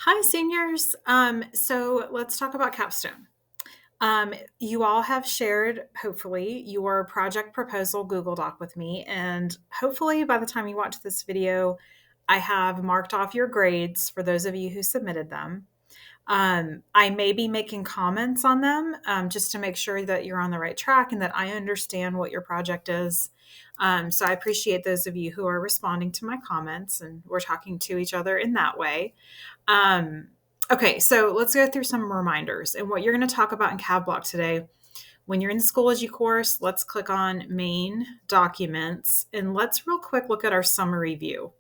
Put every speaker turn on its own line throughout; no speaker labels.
Hi, seniors. So let's talk about capstone. You all have shared, hopefully, your project proposal Google Doc with me. And hopefully, by the time you watch this video, I have marked off your grades for those of you who submitted them. I may be making comments on them just to make sure that you're on the right track and that I understand what your project is. So I appreciate those of you who are responding to my comments and we're talking to each other in that way. Um, okay, so let's go through some reminders and what you're going to talk about in CavBlock today. When you're in the Schoology course, let's click on Main Documents and let's real quick look at our summary view.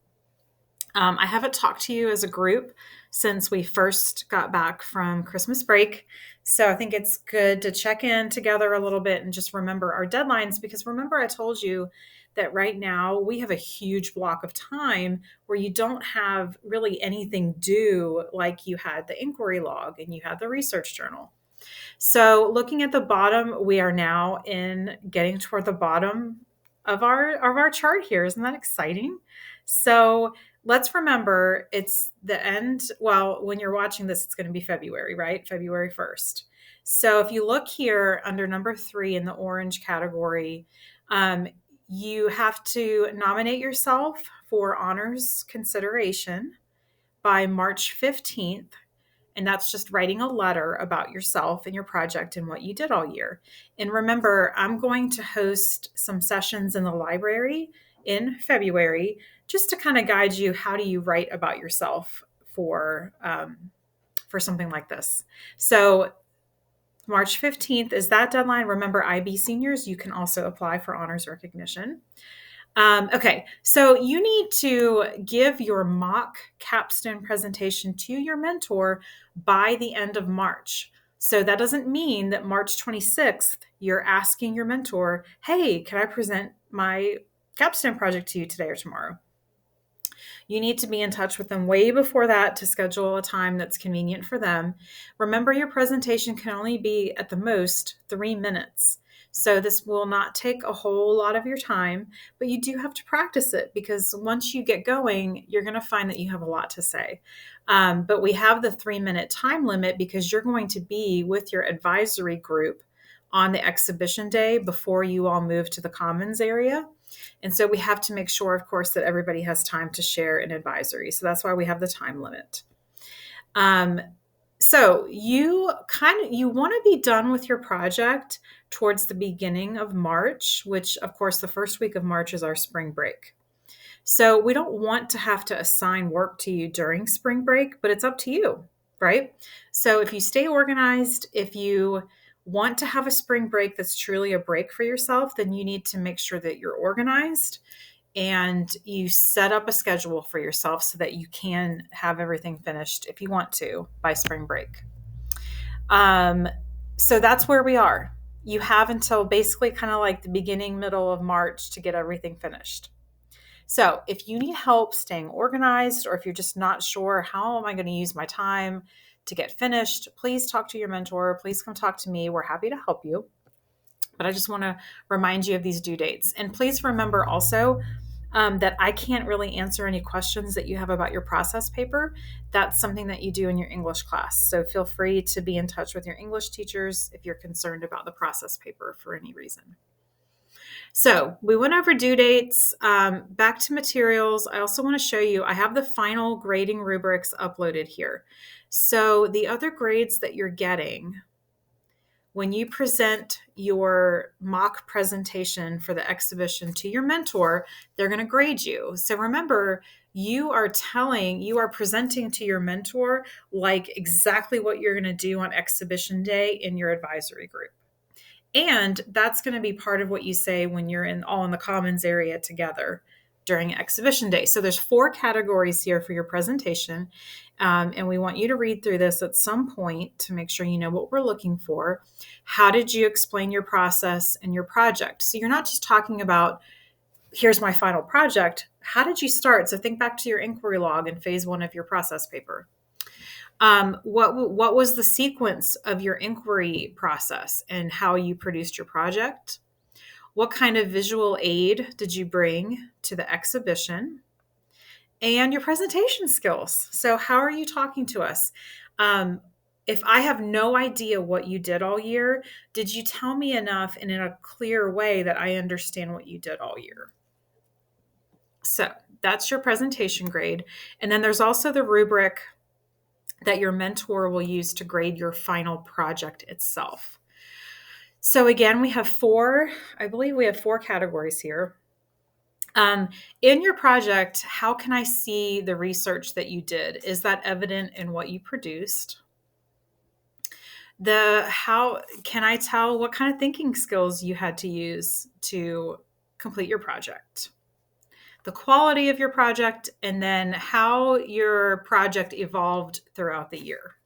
I haven't talked to you as a group since we first got back from Christmas break. So I think it's good to check in together a little bit and just remember our deadlines because remember, I told you that right now we have a huge block of time where you don't have really anything due like you had the inquiry log and you had the research journal. So looking at the bottom, we are now in getting toward the bottom of our chart here. Isn't that exciting? So let's remember it's the end. Well, when you're watching this, it's going to be February, right? February 1st. So if you look here under number 3 in the orange category, um, you have to nominate yourself for honors consideration by March 15th. And that's just writing a letter about yourself and your project and what you did all year. And remember, I'm going to host some sessions in the library in February just to kind of guide you. How do you write about yourself for something like this? So March 15th is that deadline. Remember, IB seniors, you can also apply for honors recognition. Okay, so you need to give your mock capstone presentation to your mentor by the end of March. So that doesn't mean that March 26th, you're asking your mentor, hey, can I present my capstone project to you today or tomorrow? You need to be in touch with them way before that to schedule a time that's convenient for them. Remember, your presentation can only be at the most 3 minutes. So this will not take a whole lot of your time, but you do have to practice it because once you get going, you're going to find that you have a lot to say. But we have the 3 minute time limit because you're going to be with your advisory group on the exhibition day before you all move to the commons area. And so we have to make sure, of course, that everybody has time to share an advisory. So that's why we have the time limit. So you want to be done with your project towards the beginning of March, which of course the first week of March is our spring break. So we don't want to have to assign work to you during spring break, but it's up to you, right? So if you stay organized, if you want to have a spring break that's truly a break for yourself, then you need to make sure that you're organized and you set up a schedule for yourself so that you can have everything finished if you want to by spring break. So that's where we are. You have until basically kind of like the beginning, middle of March to get everything finished. So if you need help staying organized, or if you're just not sure, how am I going to use my time to get finished, please talk to your mentor. Please come talk to me. We're happy to help you. But I just want to remind you of these due dates. And please remember also that I can't really answer any questions that you have about your process paper. That's something that you do in your English class. So feel free to be in touch with your English teachers if you're concerned about the process paper for any reason. So we went over due dates. Back to materials. I also want to show you, I have the final grading rubrics uploaded here. So the other grades that you're getting when you present your mock presentation for the exhibition to your mentor, they're going to grade you. So remember, you are presenting to your mentor like exactly what you're going to do on exhibition day in your advisory group. And that's going to be part of what you say when you're all in the commons area together during exhibition day. So there's 4 categories here for your presentation. And we want you to read through this at some point to make sure you know what we're looking for. How did you explain your process and your project? So you're not just talking about, here's my final project. How did you start? So think back to your inquiry log in phase 1 of your process paper. What was the sequence of your inquiry process and how you produced your project? What kind of visual aid did you bring to the exhibition? and your presentation skills. So, how are you talking to us? Um, if I have no idea what you did all year, did you tell me enough and in a clear way that I understand what you did all year? So, that's your presentation grade. And then there's also the rubric that your mentor will use to grade your final project itself. So, again, I believe we have four categories here. In your project, how can I see the research that you did? Is that evident in what you produced? How can I tell what kind of thinking skills you had to use to complete your project? The quality of your project, and then how your project evolved throughout the year.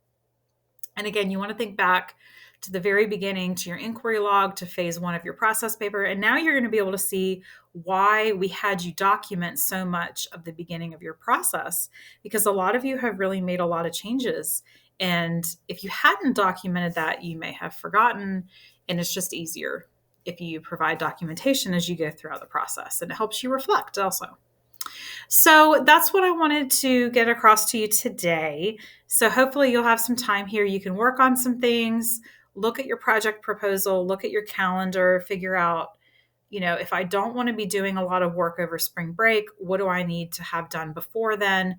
And again, you want to think back to the very beginning, to your inquiry log, to phase one of your process paper. And now you're going to be able to see why we had you document so much of the beginning of your process, because a lot of you have really made a lot of changes. And if you hadn't documented that, you may have forgotten. And it's just easier if you provide documentation as you go throughout the process. And it helps you reflect also. So that's what I wanted to get across to you today. So hopefully you'll have some time here. You can work on some things, look at your project proposal, look at your calendar, figure out, if I don't want to be doing a lot of work over spring break, what do I need to have done before then?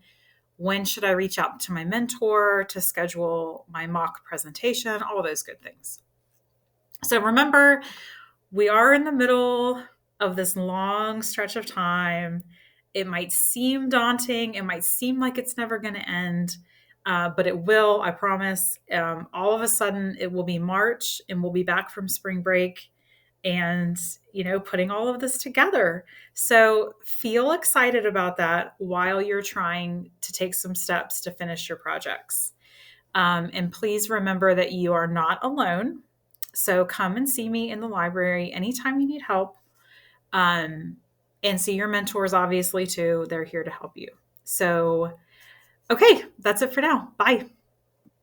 When should I reach out to my mentor to schedule my mock presentation? All those good things. So remember, we are in the middle of this long stretch of time. It might seem daunting. It might seem like it's never going to end, but it will, I promise. All of a sudden, it will be March and we'll be back from spring break and, putting all of this together. So feel excited about that while you're trying to take some steps to finish your projects. And please remember that you are not alone. So come and see me in the library anytime you need help. And see your mentors, obviously, too. They're here to help you. So, okay, that's it for now. Bye.